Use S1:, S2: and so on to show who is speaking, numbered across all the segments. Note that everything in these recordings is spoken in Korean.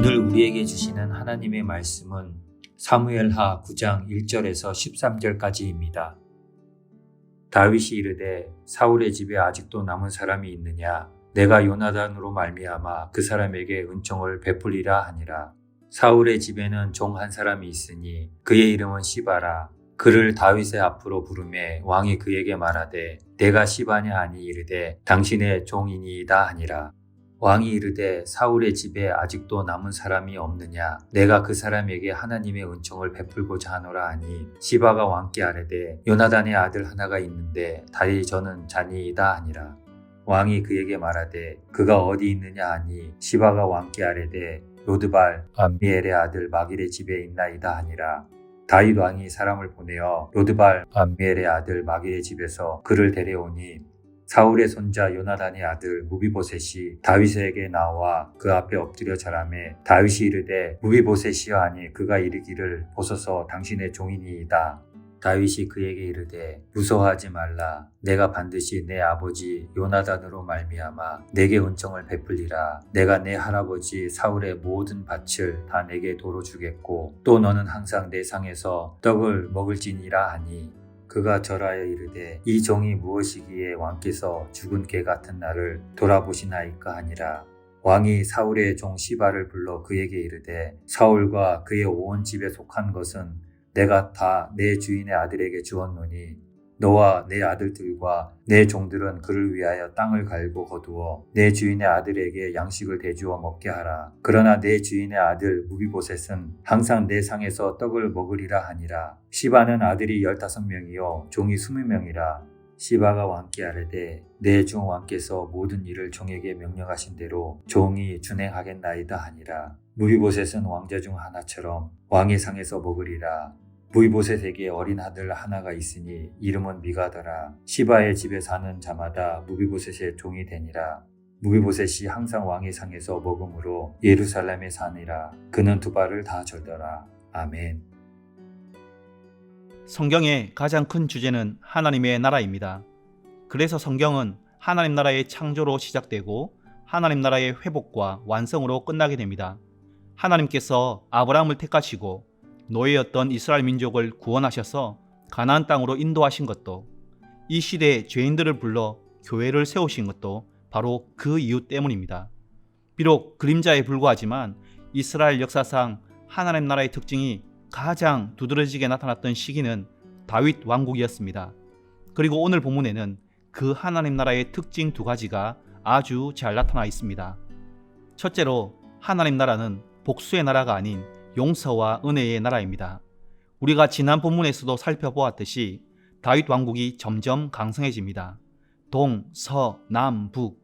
S1: 오늘 우리에게 주시는 하나님의 말씀은 사무엘하 9장 1절에서 13절까지입니다. 다윗이 이르되 사울의 집에 아직도 남은 사람이 있느냐? 내가 요나단으로 말미암아 그 사람에게 은총을 베풀리라 하니라. 사울의 집에는 종 한 사람이 있으니 그의 이름은 시바라. 그를 다윗의 앞으로 부르매 왕이 그에게 말하되 내가 시바냐 하니 이르되 당신의 종이니이다 하니라. 왕이 이르되 사울의 집에 아직도 남은 사람이 없느냐? 내가 그 사람에게 하나님의 은총을 베풀고자 하노라 하니 시바가 왕께 아뢰되 요나단의 아들 하나가 있는데 다리 저는 자니이다 하니라. 왕이 그에게 말하되 그가 어디 있느냐 하니 시바가 왕께 아뢰되 로드발 암미엘의 아들 마길의 집에 있나이다 하니라. 다윗 왕이 사람을 보내어 로드발 암미엘의 아들 마길의 집에서 그를 데려오니 사울의 손자 요나단의 아들 무비보셋이 다윗에게 나와 그 앞에 엎드려 절하매 다윗이 이르되 무비보셋이여 하니 그가 이르기를 보소서 당신의 종이니이다. 다윗이 그에게 이르되 무서워하지 말라. 내가 반드시 내 아버지 요나단으로 말미암아 내게 은총을 베풀리라. 내가 내 할아버지 사울의 모든 밭을 다 내게 도로 주겠고 또 너는 항상 내 상에서 떡을 먹을지니라 하니 그가 절하여 이르되 이 종이 무엇이기에 왕께서 죽은 개 같은 나를 돌아보시나이까 하니라. 왕이 사울의 종 시바를 불러 그에게 이르되 사울과 그의 온 집에 속한 것은 내가 다 내 주인의 아들에게 주었노니 너와 내 아들들과 내 종들은 그를 위하여 땅을 갈고 거두어 내 주인의 아들에게 양식을 대주어 먹게 하라. 그러나 내 주인의 아들 무비보셋은 항상 내 상에서 떡을 먹으리라 하니라. 시바는 아들이 15명이요 종이 20명이라. 시바가 왕께 아뢰되 내 종 왕께서 모든 일을 종에게 명령하신 대로 종이 준행하겠나이다 하니라. 무비보셋은 왕자 중 하나처럼 왕의 상에서 먹으리라. 무비보셋에게 어린 아들 하나가 있으니 이름은 미가더라. 시바의 집에 사는 자마다 무비보셋의 종이 되니라. 무비보셋이 항상 왕의 상에서 먹음으로 예루살렘에 사니라. 그는 두 발을 다 절더라. 아멘.
S2: 성경의 가장 큰 주제는 하나님의 나라입니다. 그래서 성경은 하나님 나라의 창조로 시작되고 하나님 나라의 회복과 완성으로 끝나게 됩니다. 하나님께서 아브라함을 택하시고 노예였던 이스라엘 민족을 구원하셔서 가나안 땅으로 인도하신 것도, 이 시대의 죄인들을 불러 교회를 세우신 것도 바로 그 이유 때문입니다. 비록 그림자에 불과하지만 이스라엘 역사상 하나님 나라의 특징이 가장 두드러지게 나타났던 시기는 다윗 왕국이었습니다. 그리고 오늘 본문에는 그 하나님 나라의 특징 두 가지가 아주 잘 나타나 있습니다. 첫째로 하나님 나라는 복수의 나라가 아닌 용서와 은혜의 나라입니다. 우리가 지난 본문에서도 살펴보았듯이 다윗 왕국이 점점 강성해집니다. 동, 서, 남, 북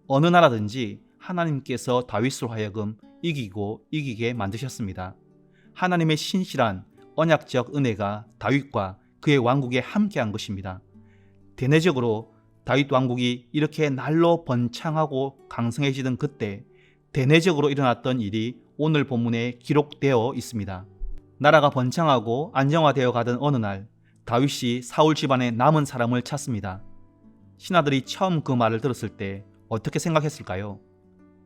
S2: 어느 나라든지 하나님께서 다윗으로 하여금 이기고 이기게 만드셨습니다. 하나님의 신실한 언약적 은혜가 다윗과 그의 왕국에 함께한 것입니다. 대내적으로 다윗 왕국이 이렇게 날로 번창하고 강성해지던 그때 대내적으로 일어났던 일이 오늘 본문에 기록되어 있습니다. 나라가 번창하고 안정화되어 가던 어느 날 다윗이 사울 집안에 남은 사람을 찾습니다. 신하들이 처음 그 말을 들었을 때 어떻게 생각했을까요?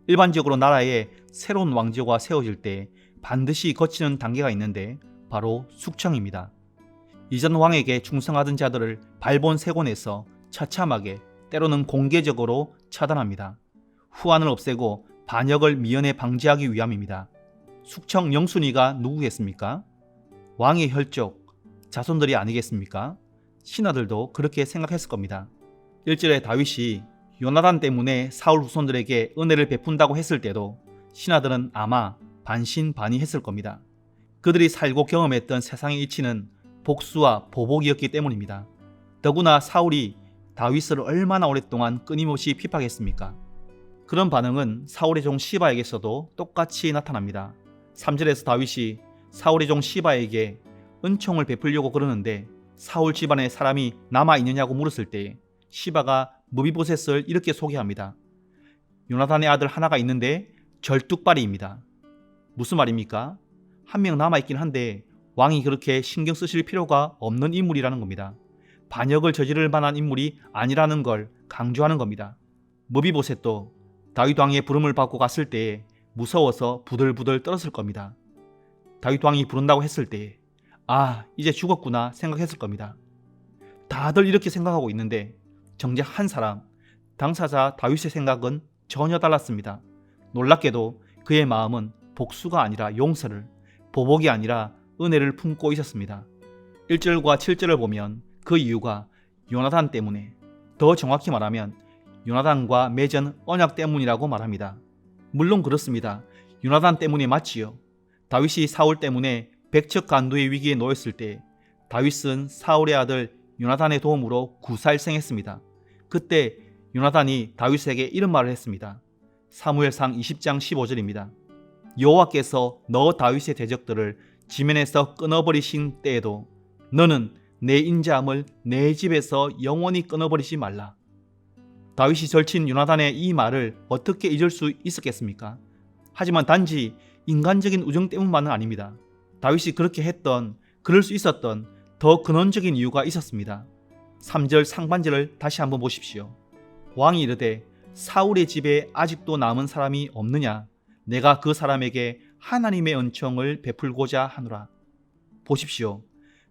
S2: 일반적으로 나라에 새로운 왕조가 세워질 때 반드시 거치는 단계가 있는데 바로 숙청입니다. 이전 왕에게 충성하던 자들을 발본색원에서 처참하게 때로는 공개적으로 차단합니다. 후환을 없애고 반역을 미연에 방지하기 위함입니다. 숙청 영순위가 누구겠습니까? 왕의 혈족, 자손들이 아니겠습니까? 신하들도 그렇게 생각했을 겁니다. 1절에 다윗이 요나단 때문에 사울 후손들에게 은혜를 베푼다고 했을 때도 신하들은 아마 반신반의했을 겁니다. 그들이 살고 경험했던 세상의 이치는 복수와 보복이었기 때문입니다. 더구나 사울이 다윗을 얼마나 오랫동안 끊임없이 핍박했습니까? 그런 반응은 사울의 종 시바에게서도 똑같이 나타납니다. 3절에서 다윗이 사울의 종 시바에게 은총을 베풀려고 그러는데 사울 집안에 사람이 남아있느냐고 물었을 때 시바가 무비보셋을 이렇게 소개합니다. 요나단의 아들 하나가 있는데 절뚝발이입니다. 무슨 말입니까? 한 명 남아있긴 한데 왕이 그렇게 신경 쓰실 필요가 없는 인물이라는 겁니다. 반역을 저지를 만한 인물이 아니라는 걸 강조하는 겁니다. 무비보셋도 다윗 왕의 부름을 받고 갔을 때 무서워서 부들부들 떨었을 겁니다. 다윗 왕이 부른다고 했을 때에 이제 죽었구나 생각했을 겁니다. 다들 이렇게 생각하고 있는데 정작 한 사람, 당사자 다윗의 생각은 전혀 달랐습니다. 놀랍게도 그의 마음은 복수가 아니라 용서를, 보복이 아니라 은혜를 품고 있었습니다. 1절과 7절을 보면 그 이유가 요나단 때문에, 더 정확히 말하면 요나단과 맺은 언약 때문이라고 말합니다. 물론 그렇습니다. 요나단 때문에 맞지요. 다윗이 사울 때문에 백척 간도의 위기에 놓였을 때 다윗은 사울의 아들 요나단의 도움으로 구살생했습니다. 그때 요나단이 다윗에게 이런 말을 했습니다. 사무엘상 20장 15절입니다. 여호와께서 너 다윗의 대적들을 지면에서 끊어버리신 때에도 너는 내 인자함을 내 집에서 영원히 끊어버리지 말라. 다윗이 절친 요나단의 이 말을 어떻게 잊을 수 있었겠습니까? 하지만 단지 인간적인 우정 때문만은 아닙니다. 다윗이 그렇게 했던, 그럴 수 있었던 더 근원적인 이유가 있었습니다. 3절 상반절을 다시 한번 보십시오. 왕이 이르되 사울의 집에 아직도 남은 사람이 없느냐? 내가 그 사람에게 하나님의 은총을 베풀고자 하노라. 보십시오.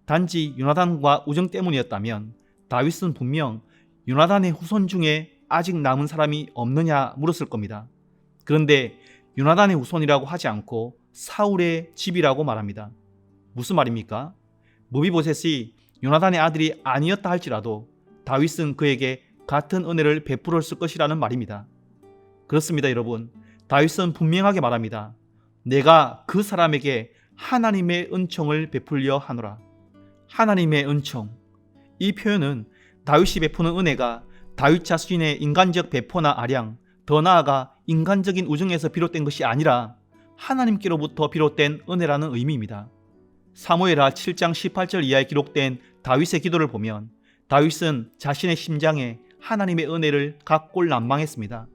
S2: 단지 요나단과 우정 때문이었다면 다윗은 분명 요나단의 후손 중에 아직 남은 사람이 없느냐 물었을 겁니다. 그런데 요나단의 후손이라고 하지 않고 사울의 집이라고 말합니다. 무슨 말입니까? 무비보셋이 요나단의 아들이 아니었다 할지라도 다윗은 그에게 같은 은혜를 베풀었을 것이라는 말입니다. 그렇습니다, 여러분. 다윗은 분명하게 말합니다. 내가 그 사람에게 하나님의 은총을 베풀려 하노라. 하나님의 은총. 이 표현은 다윗이 베푸는 은혜가 다윗 자신의 인간적 배포나 아량, 더 나아가 인간적인 우정에서 비롯된 것이 아니라 하나님께로부터 비롯된 은혜라는 의미입니다. 사무엘하 7장 18절 이하에 기록된 다윗의 기도를 보면 다윗은 자신의 심장에 하나님의 은혜를 각골난망했습니다.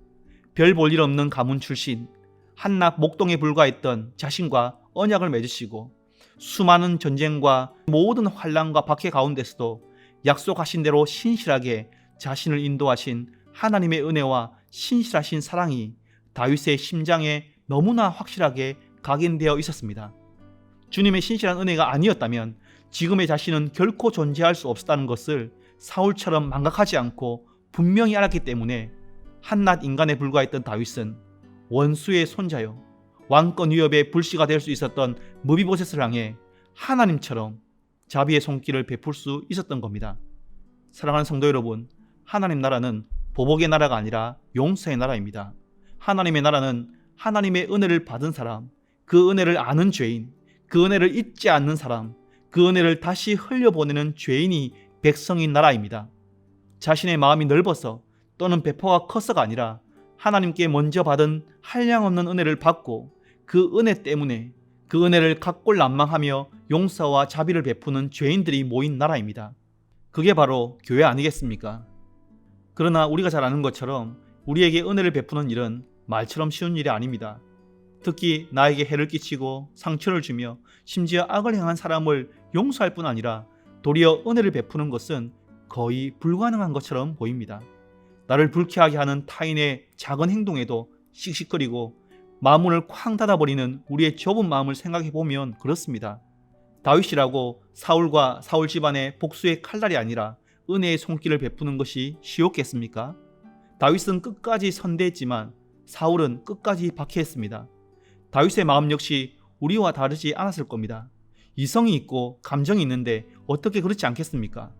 S2: 별 볼 일 없는 가문 출신, 한낱 목동에 불과했던 자신과 언약을 맺으시고 수많은 전쟁과 모든 환난과 박해 가운데서도 약속하신 대로 신실하게 자신을 인도하신 하나님의 은혜와 신실하신 사랑이 다윗의 심장에 너무나 확실하게 각인되어 있었습니다. 주님의 신실한 은혜가 아니었다면 지금의 자신은 결코 존재할 수 없었다는 것을 사울처럼 망각하지 않고 분명히 알았기 때문에 한낱 인간에 불과했던 다윗은 원수의 손자요, 왕권 위협의 불씨가 될 수 있었던 무비보셋을 향해 하나님처럼 자비의 손길을 베풀 수 있었던 겁니다. 사랑하는 성도 여러분, 하나님 나라는 보복의 나라가 아니라 용서의 나라입니다. 하나님의 나라는 하나님의 은혜를 받은 사람, 그 은혜를 아는 죄인, 그 은혜를 잊지 않는 사람, 그 은혜를 다시 흘려보내는 죄인이 백성인 나라입니다. 자신의 마음이 넓어서 또는 배포가 커서가 아니라 하나님께 먼저 받은 한량없는 은혜를 받고 그 은혜 때문에 그 은혜를 각골난망하며 용서와 자비를 베푸는 죄인들이 모인 나라입니다. 그게 바로 교회 아니겠습니까? 그러나 우리가 잘 아는 것처럼 우리에게 은혜를 베푸는 일은 말처럼 쉬운 일이 아닙니다. 특히 나에게 해를 끼치고 상처를 주며 심지어 악을 행한 사람을 용서할 뿐 아니라 도리어 은혜를 베푸는 것은 거의 불가능한 것처럼 보입니다. 나를 불쾌하게 하는 타인의 작은 행동에도 씩씩거리고 마음문을 쾅 닫아버리는 우리의 좁은 마음을 생각해 보면 그렇습니다. 다윗이라고 사울과 사울 집안의 복수의 칼날이 아니라 은혜의 손길을 베푸는 것이 쉬웠겠습니까? 다윗은 끝까지 선대했지만 사울은 끝까지 박해했습니다. 다윗의 마음 역시 우리와 다르지 않았을 겁니다. 이성이 있고 감정이 있는데 어떻게 그렇지 않겠습니까?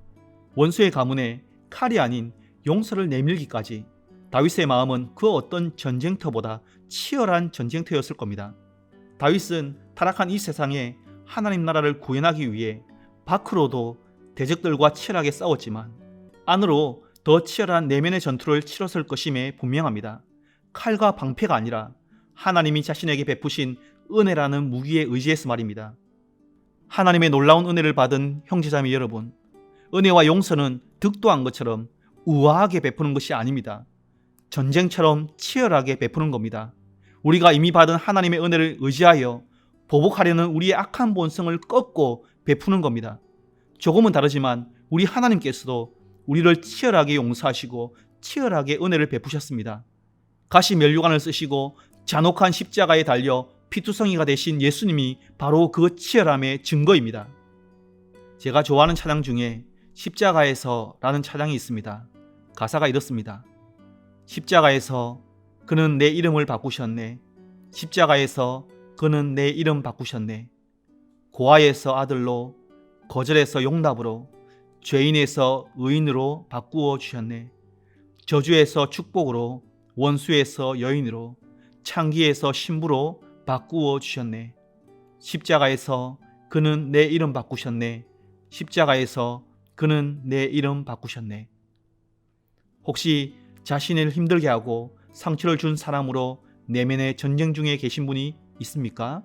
S2: 원수의 가문에 칼이 아닌 용서를 내밀기까지 다윗의 마음은 그 어떤 전쟁터보다 치열한 전쟁터였을 겁니다. 다윗은 타락한 이 세상에 하나님 나라를 구현하기 위해 밖으로도 대적들과 치열하게 싸웠지만 안으로 더 치열한 내면의 전투를 치렀을 것임에 분명합니다. 칼과 방패가 아니라 하나님이 자신에게 베푸신 은혜라는 무기에 의지해서 말입니다. 하나님의 놀라운 은혜를 받은 형제자매 여러분, 은혜와 용서는 득도한 것처럼 우아하게 베푸는 것이 아닙니다. 전쟁처럼 치열하게 베푸는 겁니다. 우리가 이미 받은 하나님의 은혜를 의지하여 보복하려는 우리의 악한 본성을 꺾고 베푸는 겁니다. 조금은 다르지만 우리 하나님께서도 우리를 치열하게 용서하시고 치열하게 은혜를 베푸셨습니다. 가시 면류관을 쓰시고 잔혹한 십자가에 달려 피투성이가 되신 예수님이 바로 그 치열함의 증거입니다. 제가 좋아하는 찬양 중에 십자가에서라는 찬양이 있습니다. 가사가 이렇습니다. 십자가에서 그는 내 이름을 바꾸셨네. 십자가에서 그는 내 이름 바꾸셨네. 고아에서 아들로, 거절에서 용납으로, 죄인에서 의인으로 바꾸어 주셨네. 저주에서 축복으로, 원수에서 여인으로, 창기에서 신부로 바꾸어 주셨네. 십자가에서 그는 내 이름 바꾸셨네. 십자가에서 그는 내 이름 바꾸셨네. 혹시 자신을 힘들게 하고 상처를 준 사람으로 내면의 전쟁 중에 계신 분이 있습니까?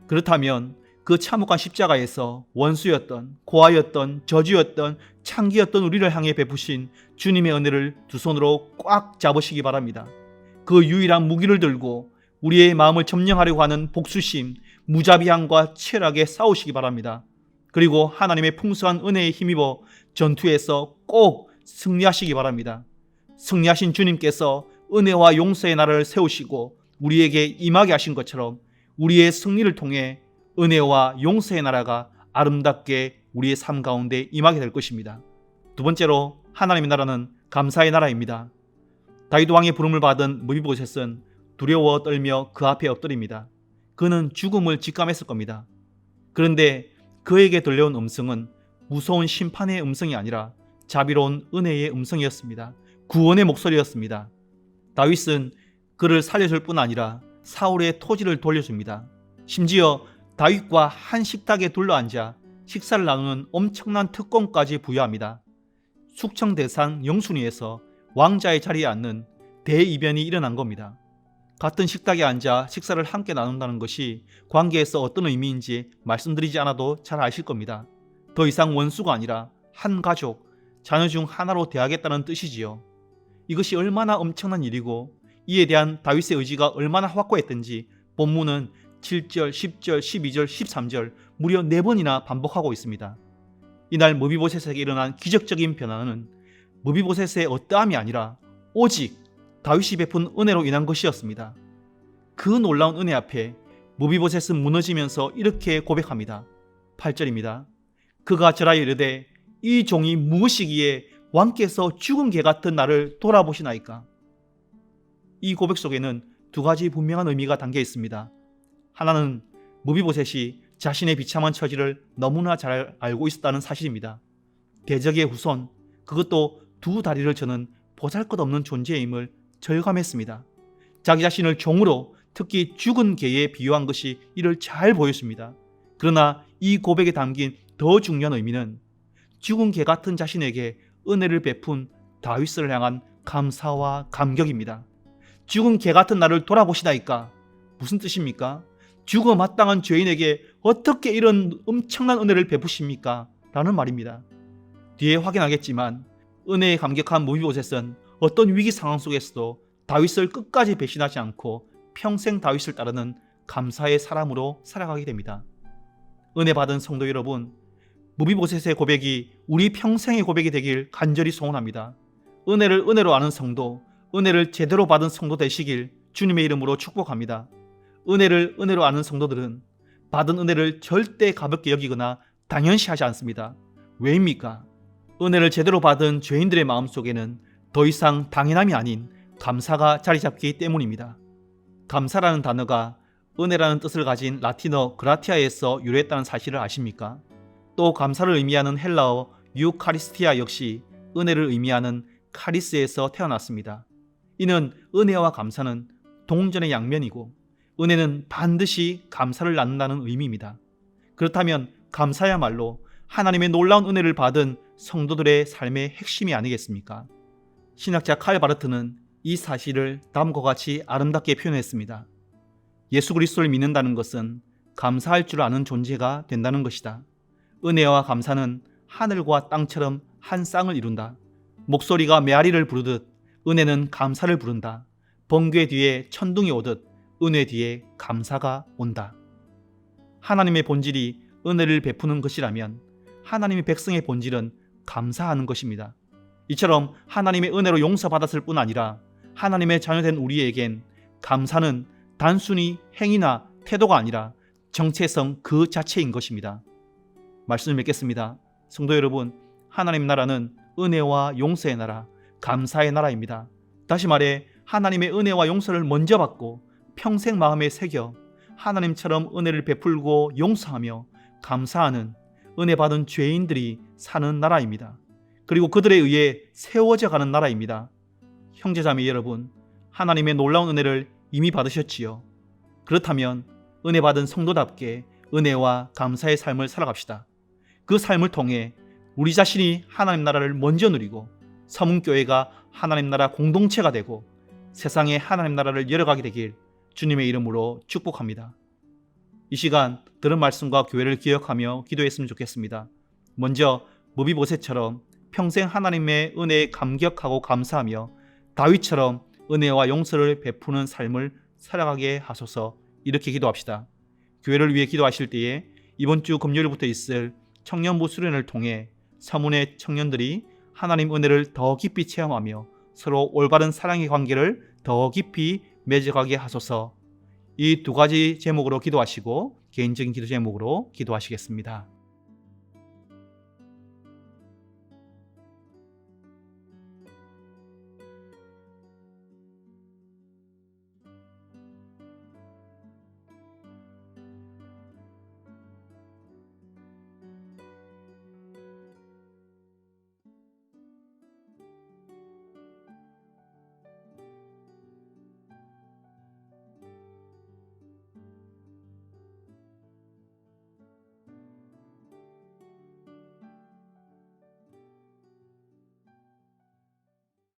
S2: 그렇다면 그 참혹한 십자가에서 원수였던, 고아였던, 저주였던, 창기였던 우리를 향해 베푸신 주님의 은혜를 두 손으로 꽉 잡으시기 바랍니다. 그 유일한 무기를 들고 우리의 마음을 점령하려고 하는 복수심, 무자비함과 치열하게 싸우시기 바랍니다. 그리고 하나님의 풍성한 은혜에 힘입어 전투에서 꼭 승리하시기 바랍니다. 승리하신 주님께서 은혜와 용서의 날을 세우시고 우리에게 임하게 하신 것처럼 우리의 승리를 통해 은혜와 용서의 나라가 아름답게 우리의 삶 가운데 임하게 될 것입니다. 두 번째로 하나님의 나라는 감사의 나라입니다. 다윗 왕의 부름을 받은 무비보셋은 두려워 떨며 그 앞에 엎드립니다. 그는 죽음을 직감했을 겁니다. 그런데 그에게 들려온 음성은 무서운 심판의 음성이 아니라 자비로운 은혜의 음성이었습니다. 구원의 목소리였습니다. 다윗은 그를 살려줄 뿐 아니라 사울의 토지를 돌려줍니다. 심지어 다윗과 한 식탁에 둘러앉아 식사를 나누는 엄청난 특권까지 부여합니다. 숙청대상 영순위에서 왕자의 자리에 앉는 대이변이 일어난 겁니다. 같은 식탁에 앉아 식사를 함께 나눈다는 것이 관계에서 어떤 의미인지 말씀드리지 않아도 잘 아실 겁니다. 더 이상 원수가 아니라 한 가족, 자녀 중 하나로 대하겠다는 뜻이지요. 이것이 얼마나 엄청난 일이고 이에 대한 다윗의 의지가 얼마나 확고했던지 본문은 7절, 10절, 12절, 13절 무려 4번이나 반복하고 있습니다. 이날 무비보셋에게 일어난 기적적인 변화는 무비보셋의 어떠함이 아니라 오직 다윗이 베푼 은혜로 인한 것이었습니다. 그 놀라운 은혜 앞에 무비보셋은 무너지면서 이렇게 고백합니다. 8절입니다. 그가 저라 이르되 이 종이 무엇이기에 왕께서 죽은 개 같은 나를 돌아보시나이까. 이 고백 속에는 두 가지 분명한 의미가 담겨 있습니다. 하나는 무비보셋이 자신의 비참한 처지를 너무나 잘 알고 있었다는 사실입니다. 대적의 후손, 그것도 두 다리를 저는 보잘것없는 존재임을 절감했습니다. 자기 자신을 종으로, 특히 죽은 개에 비유한 것이 이를 잘 보였습니다. 그러나 이 고백에 담긴 더 중요한 의미는 죽은 개 같은 자신에게 은혜를 베푼 다윗을 향한 감사와 감격입니다. 죽은 개 같은 나를 돌아보시나이까. 무슨 뜻입니까? 죽어 마땅한 죄인에게 어떻게 이런 엄청난 은혜를 베푸십니까? 라는 말입니다. 뒤에 확인하겠지만 은혜에 감격한 무비보셋은 어떤 위기 상황 속에서도 다윗을 끝까지 배신하지 않고 평생 다윗을 따르는 감사의 사람으로 살아가게 됩니다. 은혜 받은 성도 여러분, 무비보셋의 고백이 우리 평생의 고백이 되길 간절히 소원합니다. 은혜를 은혜로 아는 성도, 은혜를 제대로 받은 성도 되시길 주님의 이름으로 축복합니다. 은혜를 은혜로 아는 성도들은 받은 은혜를 절대 가볍게 여기거나 당연시하지 않습니다. 왜입니까? 은혜를 제대로 받은 죄인들의 마음속에는 더 이상 당연함이 아닌 감사가 자리 잡기 때문입니다. 감사라는 단어가 은혜라는 뜻을 가진 라틴어 그라티아에서 유래했다는 사실을 아십니까? 또 감사를 의미하는 헬라어 유카리스티아 역시 은혜를 의미하는 카리스에서 태어났습니다. 이는 은혜와 감사는 동전의 양면이고 은혜는 반드시 감사를 낳는다는 의미입니다. 그렇다면 감사야말로 하나님의 놀라운 은혜를 받은 성도들의 삶의 핵심이 아니겠습니까? 신학자 칼 바르트는 이 사실을 다음과 같이 아름답게 표현했습니다. 예수 그리스도를 믿는다는 것은 감사할 줄 아는 존재가 된다는 것이다. 은혜와 감사는 하늘과 땅처럼 한 쌍을 이룬다. 목소리가 메아리를 부르듯 은혜는 감사를 부른다. 번개 뒤에 천둥이 오듯 은혜 뒤에 감사가 온다. 하나님의 본질이 은혜를 베푸는 것이라면 하나님의 백성의 본질은 감사하는 것입니다. 이처럼 하나님의 은혜로 용서받았을 뿐 아니라 하나님의 자녀된 우리에겐 감사는 단순히 행위나 태도가 아니라 정체성 그 자체인 것입니다. 말씀을 맺겠습니다. 성도 여러분, 하나님 나라는 은혜와 용서의 나라, 감사의 나라입니다. 다시 말해 하나님의 은혜와 용서를 먼저 받고 평생 마음에 새겨 하나님처럼 은혜를 베풀고 용서하며 감사하는 은혜 받은 죄인들이 사는 나라입니다. 그리고 그들에 의해 세워져 가는 나라입니다. 형제자매 여러분, 하나님의 놀라운 은혜를 이미 받으셨지요. 그렇다면 은혜 받은 성도답게 은혜와 감사의 삶을 살아갑시다. 그 삶을 통해 우리 자신이 하나님 나라를 먼저 누리고 서문교회가 하나님 나라 공동체가 되고 세상에 하나님 나라를 열어가게 되길 주님의 이름으로 축복합니다. 이 시간 들은 말씀과 교회를 기억하며 기도했으면 좋겠습니다. 먼저 무비보셋처럼 평생 하나님의 은혜에 감격하고 감사하며 다윗처럼 은혜와 용서를 베푸는 삶을 살아가게 하소서. 이렇게 기도합시다. 교회를 위해 기도하실 때에 이번 주 금요일부터 있을 청년부 수련을 통해 서문의 청년들이 하나님 은혜를 더 깊이 체험하며 서로 올바른 사랑의 관계를 더 깊이 맺어가게 하소서. 이 두 가지 제목으로 기도하시고 개인적인 기도 제목으로 기도하시겠습니다.